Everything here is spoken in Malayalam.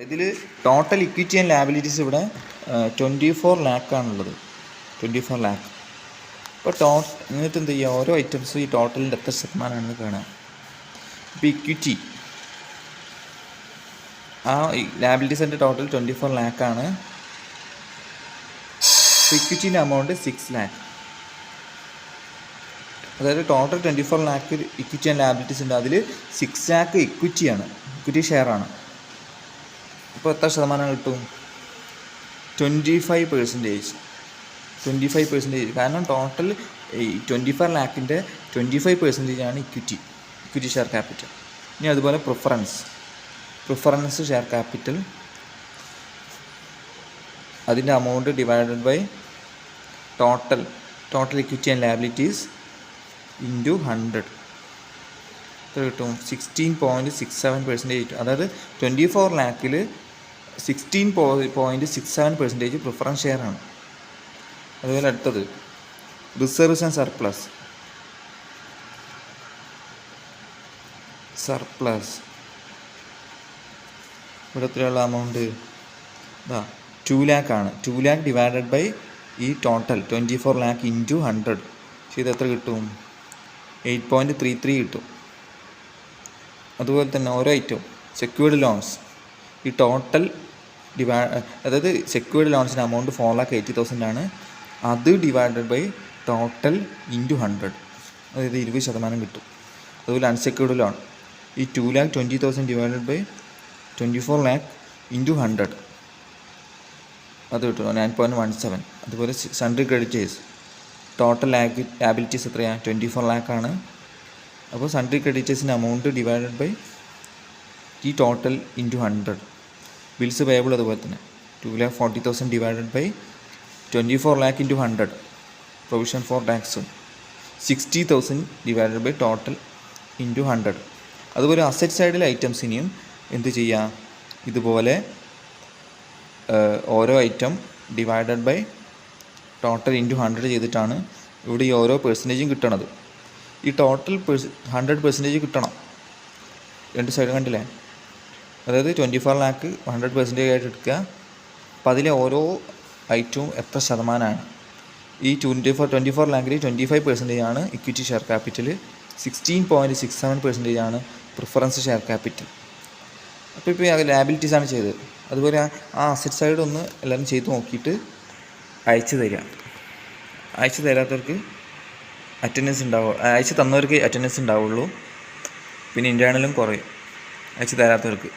ഇതിൽ ടോട്ടൽ ഇക്വിറ്റി ആൻഡ് ലാബിലിറ്റീസ് ഇവിടെ 24 ലാക്കാണുള്ളത്. 24 ലാക്ക്. ഇപ്പോൾ എന്നിട്ട് എന്ത് ചെയ്യുക, ഓരോ ഐറ്റംസും ഈ ടോട്ടലിൻ്റെ എത്ര ശതമാനമാണെന്ന് കാണാം. ഇപ്പോൾ ഇക്വിറ്റി ആ ലാബിലിറ്റീസിൻ്റെ ടോട്ടൽ 24 ലാക്കാണ്. ഇക്വിറ്റീൻ്റെ എമൗണ്ട് 6 ലാക്ക്. അതായത് total 24 lakh equity and liabilities ഉണ്ട്. അതിൽ 6 ലാക്ക് ഇക്വിറ്റിയാണ്, ഇക്വിറ്റി ഷെയറാണ്. അപ്പോൾ എത്ര ശതമാനം കിട്ടും? 25%. 25%. കാരണം ടോട്ടൽ ഈ 24 ലാക്കിൻ്റെ 25% ഇക്വിറ്റി ഷെയർ ക്യാപിറ്റൽ. ഇനി അതുപോലെ പ്രിഫറൻസ് ഷെയർ ക്യാപിറ്റൽ, അതിൻ്റെ amount divided by total equity and liabilities into 100 എത്ര കിട്ടും? 16.67%. അതായത് 24 ലാക്കിൽ 16.67% പ്രിഫറൻസ് ഷെയറാണ്. അതുപോലെ അടുത്തത് റിസർവ്സ് ആൻഡ് സർപ്ലസ്. ഇവിടെ എത്രയുള്ള എമൗണ്ട്? 2 ലാക്കാണ്. 2 ലാക്ക് ഡിവൈഡഡ് ബൈ ഈ ടോട്ടൽ 24 ലാക്ക് ഇൻറ്റു 100 ചെയ്ത് എത്ര കിട്ടും? 8.33 കിട്ടും. അതുപോലെ തന്നെ ഓരോ ഐറ്റം സെക്യൂർഡ് ലോൺസ്, ഈ ടോട്ടൽ അതായത് സെക്യൂർഡ് ലോൺസിൻ്റെ എമൗണ്ട് 4,80,000 ആണ്. അത് ഡിവൈഡഡ് ബൈ ടോട്ടൽ ഇൻറ്റു 100, അതായത് 20% കിട്ടും. അതുപോലെ അൺസെക്യൂർഡ് ലോൺ ഈ 2,20,000 ഡിവൈഡഡ് ബൈ 24 ലാക്ക് ഇൻറ്റു 100 അത് കിട്ടും 9.17. അതുപോലെ സൺഡ്രി ക്രെഡിറ്റേഴ്സ് ടോട്ടൽ ലാബിലിറ്റീസ് എത്രയാണ്? 24 ലാക്കാണ്. അപ്പോൾ സൺഡ്രി ക്രെഡിറ്റേഴ്സിൻ്റെ എമൗണ്ട് ഡിവൈഡഡ് ബൈ ഈ ടോട്ടൽ ഇൻറ്റു 100. ബിൽസ് പേയബിൾ അതുപോലെ തന്നെ 2,40,000 divided by 24 lakh into 100. Provision for ടാക്സും 60,000 ഡിവൈഡഡ് ബൈ ടോട്ടൽ ഇൻറ്റു 100. അതുപോലെ അസറ്റ് സൈഡിലെ ഐറ്റംസിനെയും എന്ത് ചെയ്യുക, ഇതുപോലെ ഓരോ item divided by total into 100 ചെയ്തിട്ടാണ് ഇവിടെ ഈ ഓരോ പെർസെൻറ്റേജും കിട്ടണത്. ഈ ടോട്ടൽ 100% കിട്ടണം. രണ്ട് സൈഡ് കണ്ടില്ലേ? അതായത് 24 ലാക്ക് 100% ആയിട്ട് എടുക്കുക. അപ്പോൾ അതിലെ ഓരോ ഐറ്റവും എത്ര ശതമാനമാണ്? ഈ 24 ലാക്കിൽ 25% ആണ് ഇക്വിറ്റി ഷെയർ ക്യാപിറ്റൽ, 16.67% ആണ് പ്രിഫറൻസ് ഷെയർ ക്യാപിറ്റൽ. അപ്പോൾ ഇപ്പോൾ ലാബിലിറ്റീസാണ് ചെയ്തത്. അതുപോലെ ആ അസറ്റ് സൈഡ് ഒന്ന് എല്ലാവരും ചെയ്ത് നോക്കിയിട്ട് അയച്ചു തരാത്തവർക്ക് അറ്റൻഡൻസ് ഉണ്ടാവും, അയച്ചു തന്നവർക്ക് അറ്റൻഡൻസ് ഉണ്ടാവുള്ളൂ. പിന്നെ ഇൻറ്റേർണലും കുറയും അയച്ചു തരാത്തവർക്ക്.